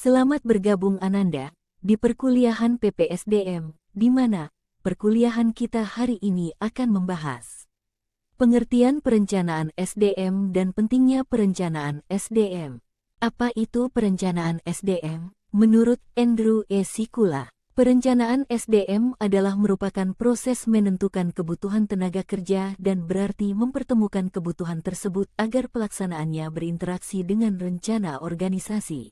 Selamat bergabung Ananda di perkuliahan PPSDM, di mana perkuliahan kita hari ini akan membahas pengertian perencanaan SDM dan pentingnya perencanaan SDM. Apa itu perencanaan SDM? Menurut Andrew E. Sikula, perencanaan SDM adalah merupakan proses menentukan kebutuhan tenaga kerja dan berarti mempertemukan kebutuhan tersebut agar pelaksanaannya berinteraksi dengan rencana organisasi.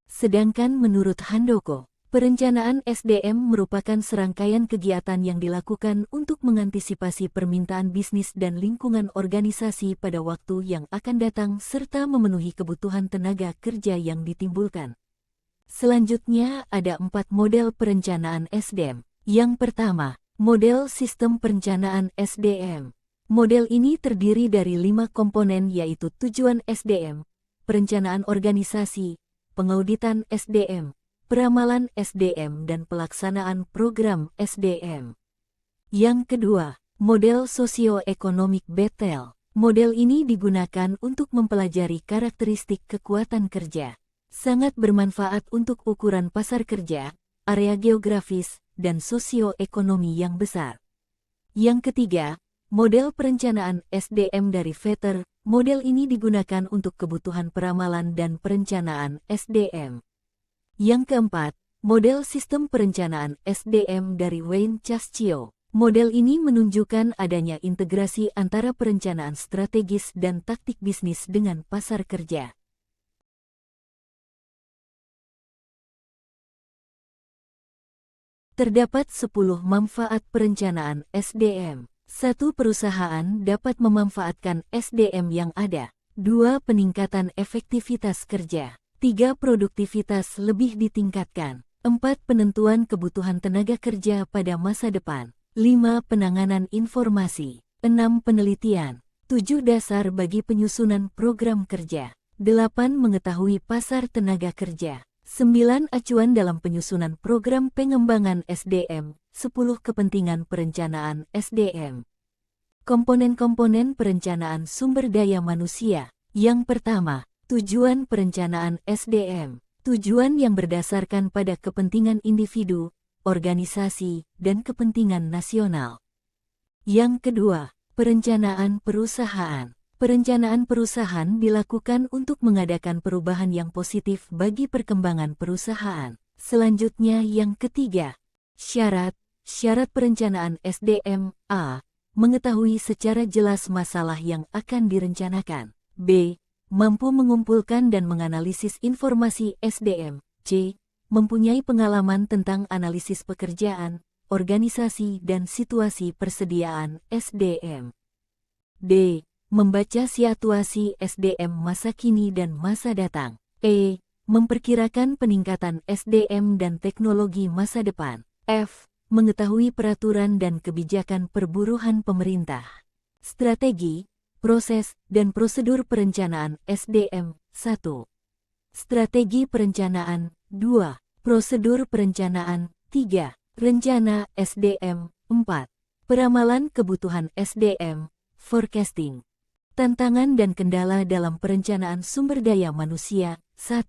Sedangkan menurut Handoko, perencanaan SDM merupakan serangkaian kegiatan yang dilakukan untuk mengantisipasi permintaan bisnis dan lingkungan organisasi pada waktu yang akan datang serta memenuhi kebutuhan tenaga kerja yang ditimbulkan. Selanjutnya ada 4 model perencanaan SDM. Yang pertama, model sistem perencanaan SDM. Model ini terdiri dari 5 komponen yaitu tujuan SDM, perencanaan organisasi, pengauditan SDM, peramalan SDM dan pelaksanaan program SDM. Yang kedua, model sosioekonomik Bethel. Model ini digunakan untuk mempelajari karakteristik kekuatan kerja. Sangat bermanfaat untuk ukuran pasar kerja, area geografis, dan sosioekonomi yang besar. Yang ketiga, model perencanaan SDM dari Vetter. Model ini digunakan untuk kebutuhan peramalan dan perencanaan SDM. Yang keempat, model sistem perencanaan SDM dari Wayne Cascio. Model ini menunjukkan adanya integrasi antara perencanaan strategis dan taktik bisnis dengan pasar kerja. Terdapat 10 manfaat perencanaan SDM. 1. Perusahaan dapat memanfaatkan SDM yang ada. 2. Peningkatan efektivitas kerja. 3. Produktivitas lebih ditingkatkan. 4. Penentuan kebutuhan tenaga kerja pada masa depan. 5. Penanganan informasi. 6. Penelitian. 7. Dasar bagi penyusunan program kerja. 8. Mengetahui pasar tenaga kerja. 9. Acuan dalam penyusunan program pengembangan SDM. 10. Kepentingan perencanaan SDM. Komponen-komponen perencanaan sumber daya manusia. Yang pertama, tujuan perencanaan SDM. Tujuan yang berdasarkan pada kepentingan individu, organisasi, dan kepentingan nasional. Yang kedua, perencanaan perusahaan. Perencanaan perusahaan dilakukan untuk mengadakan perubahan yang positif bagi perkembangan perusahaan. Selanjutnya yang ketiga, syarat perencanaan SDM. A. Mengetahui secara jelas masalah yang akan direncanakan. B. Mampu mengumpulkan dan menganalisis informasi SDM. C. Mempunyai pengalaman tentang analisis pekerjaan, organisasi dan situasi persediaan SDM. D. Membaca situasi SDM masa kini dan masa datang. E. Memperkirakan peningkatan SDM dan teknologi masa depan. F. Mengetahui peraturan dan kebijakan perburuhan pemerintah. Strategi, proses, dan prosedur perencanaan SDM. 1. Strategi perencanaan. 2. Prosedur perencanaan. 3. Rencana SDM. 4. Peramalan kebutuhan SDM. Forecasting. Tantangan dan kendala dalam perencanaan sumber daya manusia. 1.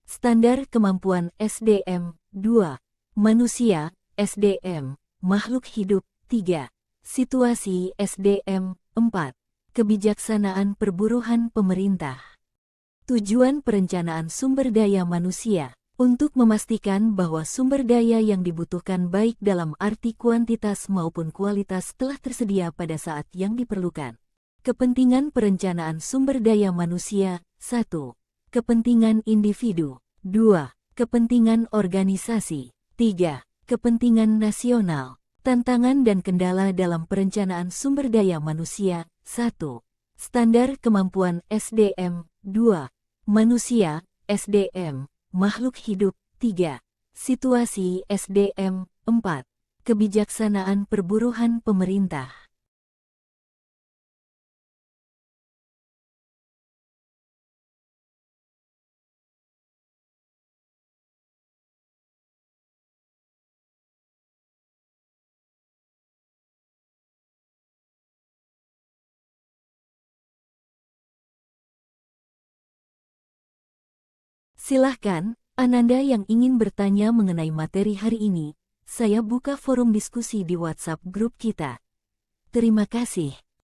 Standar kemampuan SDM. 2. Manusia, SDM, makhluk hidup. 3. Situasi SDM. 4. Kebijaksanaan perburuhan pemerintah. Tujuan perencanaan sumber daya manusia untuk memastikan bahwa sumber daya yang dibutuhkan baik dalam arti kuantitas maupun kualitas telah tersedia pada saat yang diperlukan. Kepentingan perencanaan sumber daya manusia. 1. Kepentingan individu. 2. Kepentingan organisasi. 3. Kepentingan nasional. Tantangan dan kendala dalam perencanaan sumber daya manusia. 1. Standar kemampuan SDM. 2. Manusia, SDM, makhluk hidup. 3. Situasi SDM. 4. Kebijaksanaan perburuhan pemerintah. Silahkan Ananda yang ingin bertanya mengenai materi hari ini, saya buka forum diskusi di WhatsApp grup kita. Terima kasih.